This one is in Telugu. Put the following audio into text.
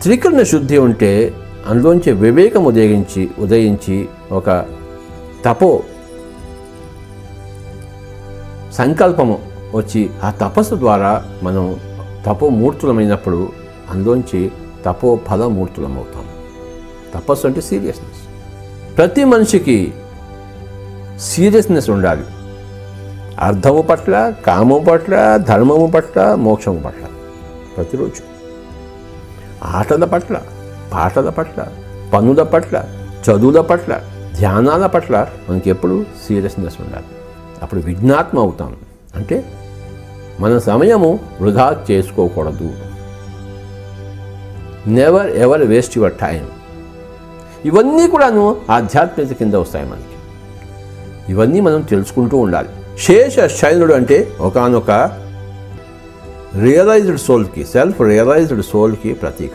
త్రికరణ శుద్ధి ఉంటే అందులోంచి వివేకం ఉదయించి ఒక తపో సంకల్పము వచ్చి ఆ తపస్సు ద్వారా మనం తపోమూర్తులమైనప్పుడు అందులోంచి తపో ఫలమూర్తులం అవుతాం. తపస్సు అంటే సీరియస్నెస్. ప్రతి మనిషికి సీరియస్నెస్ ఉండాలి. అర్థము పట్ల, కామము పట్ల, ధర్మము పట్ల, మోక్షము పట్ల. ప్రతిరోజు ఆటల పట్ల, పాటల పట్ల, పనుల పట్ల, చదువుల పట్ల, ధ్యానాల పట్ల మనకి ఎప్పుడు సీరియస్నెస్ ఉండాలి. అప్పుడు విజ్ఞాత్మ అవుతాం. అంటే మన సమయము వృధా చేసుకోకూడదు. Never ever waste your time. ఇవన్నీ కూడాను ఆధ్యాత్మికత కింద వస్తాయి మనకి. ఇవన్నీ మనం తెలుసుకుంటూ ఉండాలి. శేష శయనుడు అంటే ఒకానొక రియలైజ్డ్ సోల్కి, సెల్ఫ్ రియలైజ్డ్ సోల్కి ప్రతీక.